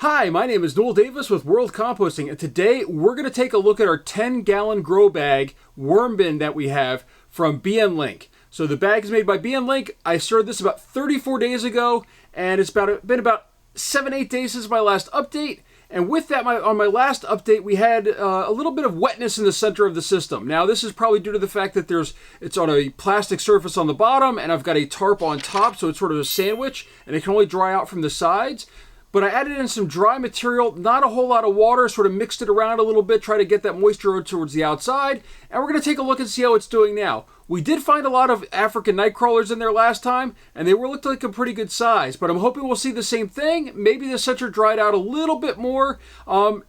Hi, my name is Noel Davis with World Composting, and today we're going to take a look at our 10-gallon grow bag worm bin that we have from BN Link. So the bag is made by BN Link. I started this about 34 days ago, and it's been about 7-8 days since my last update. And with that, on my last update, we had a little bit of wetness in the center of the system. Now, this is probably due to the fact that it's on a plastic surface on the bottom, and I've got a tarp on top, so it's sort of a sandwich, and it can only dry out from the sides. But I added in some dry material, not a whole lot of water, sort of mixed it around a little bit, try to get that moisture towards the outside, and we're going to take a look and see how it's doing now. We did find a lot of African night crawlers in there last time, and they looked like a pretty good size, but I'm hoping we'll see the same thing. Maybe the center dried out a little bit more.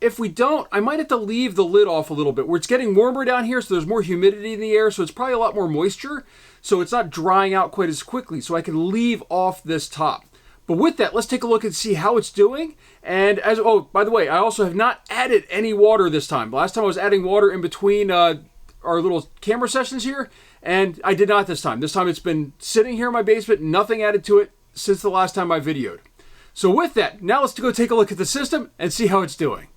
If we don't, I might have to leave the lid off a little bit. It's getting warmer down here, so there's more humidity in the air, so it's probably a lot more moisture, so it's not drying out quite as quickly, so I can leave off this top. But with that, let's take a look and see how it's doing. And by the way, I also have not added any water this time. Last time I was adding water in between our little camera sessions here, and I did not this time. This time it's been sitting here in my basement, nothing added to it since the last time I videoed. So with that, now let's go take a look at the system and see how it's doing.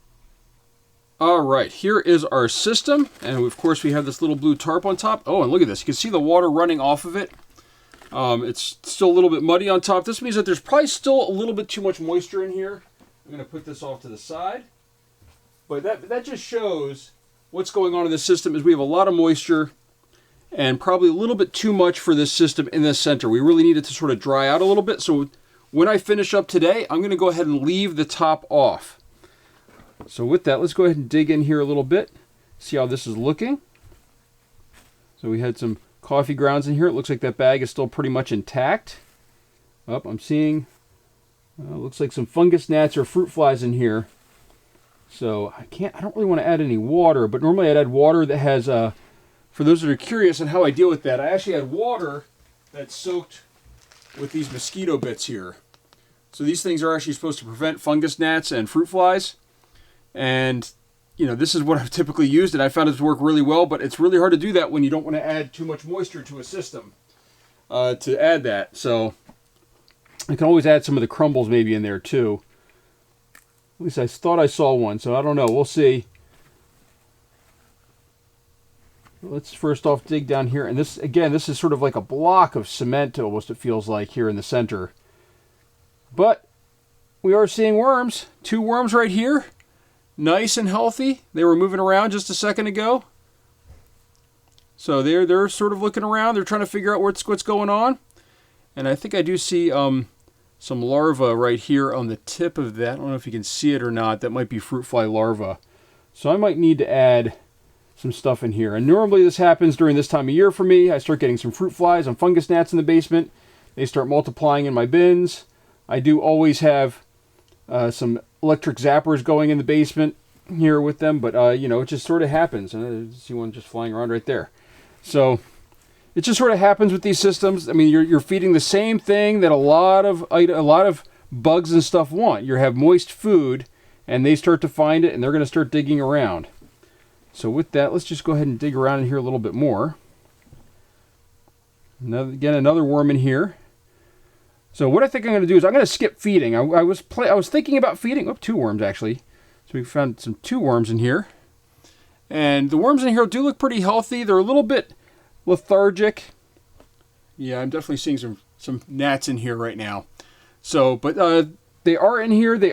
All right, here is our system. And of course we have this little blue tarp on top. Oh, and look at this. You can see the water running off of it. It's still a little bit muddy on top. This means that there's probably still a little bit too much moisture in here. I'm going to put this off to the side. But that just shows what's going on in this system is we have a lot of moisture and probably a little bit too much for this system in the center. We really need it to sort of dry out a little bit. So when I finish up today, I'm going to go ahead and leave the top off. So with that, let's go ahead and dig in here a little bit. See how this is looking. So we had some coffee grounds in here. It looks like that bag is still pretty much intact. I'm seeing looks like some fungus gnats or fruit flies in here. So I don't really want to add any water, but normally I'd add water that has for those that are curious on how I deal with that, I actually had water that's soaked with these mosquito bits here. So these things are actually supposed to prevent fungus gnats and fruit flies. And this is what I've typically used, and I found it to work really well, but it's really hard to do that when you don't want to add too much moisture to a system to add that. So I can always add some of the crumbles maybe in there too. At least I thought I saw one, so I don't know. We'll see. Let's first off dig down here. And this is sort of like a block of cement almost, it feels like, here in the center. But we are seeing worms. 2 worms right here. Nice and healthy. They were moving around just a second ago. So they're sort of looking around. They're trying to figure out what's going on. And I think I do see some larvae right here on the tip of that. I don't know if you can see it or not. That might be fruit fly larvae. So I might need to add some stuff in here. And normally this happens during this time of year for me. I start getting some fruit flies and fungus gnats in the basement. They start multiplying in my bins. I do always have some electric zappers going in the basement here with them, but it just sort of happens. And I see one just flying around right there. So it just sort of happens with these systems. I mean, you're feeding the same thing that a lot of bugs and stuff want. You have moist food, and they start to find it, and they're going to start digging around. So with that, let's just go ahead and dig around in here a little bit more. Another worm in here. So what I think I'm going to do is I'm going to skip feeding. I was thinking about feeding. 2 worms actually. So we found 2 worms in here. And the worms in here do look pretty healthy. They're a little bit lethargic. Yeah, I'm definitely seeing some gnats in here right now. So, but they are in here. They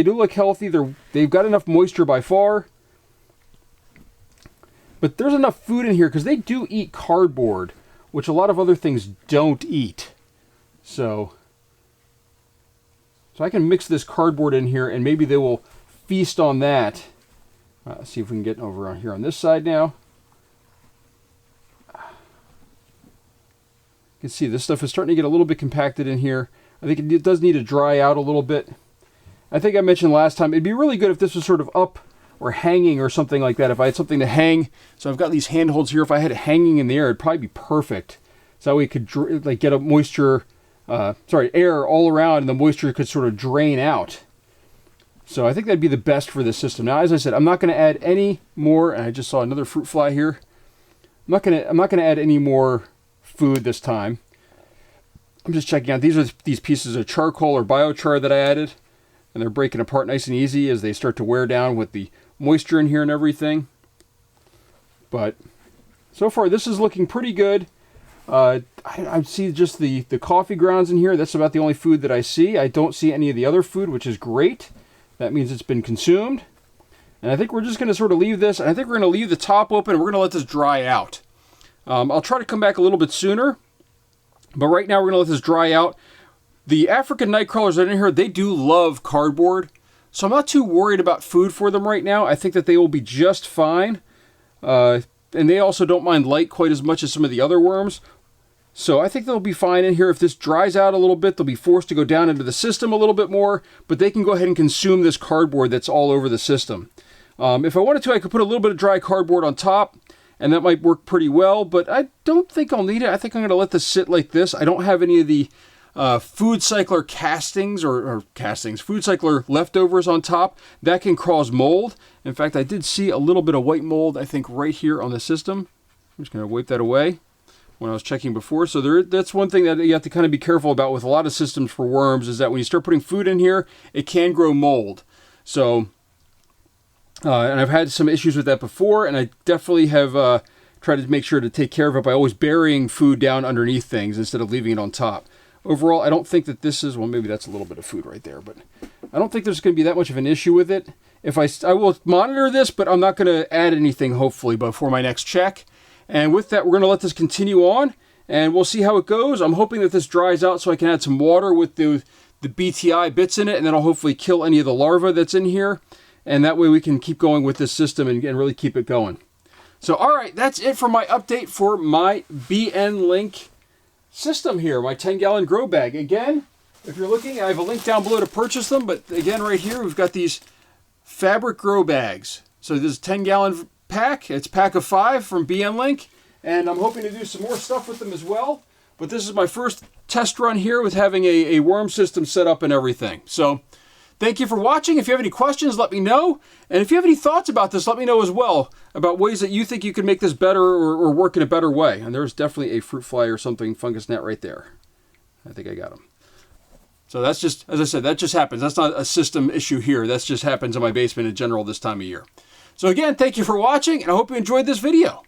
do look healthy. They've got enough moisture by far. But there's enough food in here because they do eat cardboard, which a lot of other things don't eat. So I can mix this cardboard in here, and maybe they will feast on that. Let's see if we can get over on here on this side now. You can see this stuff is starting to get a little bit compacted in here. I think it does need to dry out a little bit. I think I mentioned last time, it'd be really good if this was sort of up or hanging or something like that. If I had something to hang. So I've got these handholds here. If I had it hanging in the air, it'd probably be perfect. So that way it could get a moisture, air all around, and the moisture could sort of drain out. So I think that'd be the best for this system. Now, as I said, I'm not going to add any more. And I just saw another fruit fly here. I'm not going to add any more food this time. I'm just checking out. These are these pieces of charcoal or biochar that I added. and they're breaking apart nice and easy as they start to wear down with the moisture in here and everything. But so far this is looking pretty good. I see just the coffee grounds in here. That's about the only food that I see. I don't see any of the other food, which is great. That means it's been consumed. And I think we're just going to sort of leave this. And I think we're going to leave the top open, and we're going to let this dry out. I'll try to come back a little bit sooner. But right now we're going to let this dry out. The African night crawlers that are in here, they do love cardboard. So I'm not too worried about food for them right now. I think that they will be just fine. And they also don't mind light quite as much as some of the other worms. So I think they'll be fine in here. If this dries out a little bit, they'll be forced to go down into the system a little bit more, but they can go ahead and consume this cardboard that's all over the system. If I wanted to, I could put a little bit of dry cardboard on top, and that might work pretty well, but I don't think I'll need it. I think I'm going to let this sit like this. I don't have any of the food cycler castings or food cycler leftovers on top. That can cause mold. In fact, I did see a little bit of white mold, I think, right here on the system. I'm just going to wipe that away when I was checking before. So that's one thing that you have to kind of be careful about with a lot of systems for worms, is that when you start putting food in here, it can grow mold. So, and I've had some issues with that before, and I definitely have tried to make sure to take care of it by always burying food down underneath things instead of leaving it on top. Overall, I don't think that this is, well, maybe that's a little bit of food right there, but I don't think there's going to be that much of an issue with it. I will monitor this, but I'm not going to add anything, hopefully, before my next check. And with that, we're going to let this continue on, and we'll see how it goes. I'm hoping that this dries out so I can add some water with the BTI bits in it, and then I'll hopefully kill any of the larvae that's in here. And that way we can keep going with this system and really keep it going. So, all right, that's it for my update for my BN Link system here, my 10-gallon grow bag. Again, if you're looking, I have a link down below to purchase them. But again, right here, we've got these fabric grow bags. So this is a 10-gallon pack. It's a pack of 5 from BN Link. And I'm hoping to do some more stuff with them as well. But this is my first test run here with having a worm system set up and everything. So thank you for watching. If you have any questions, let me know. And if you have any thoughts about this, let me know as well, about ways that you think you can make this better or work in a better way. And there's definitely a fruit fly or something fungus gnat right there. I think I got him. So that's just, as I said, that just happens. That's not a system issue here. That just happens in my basement in general this time of year. So again, thank you for watching, and I hope you enjoyed this video.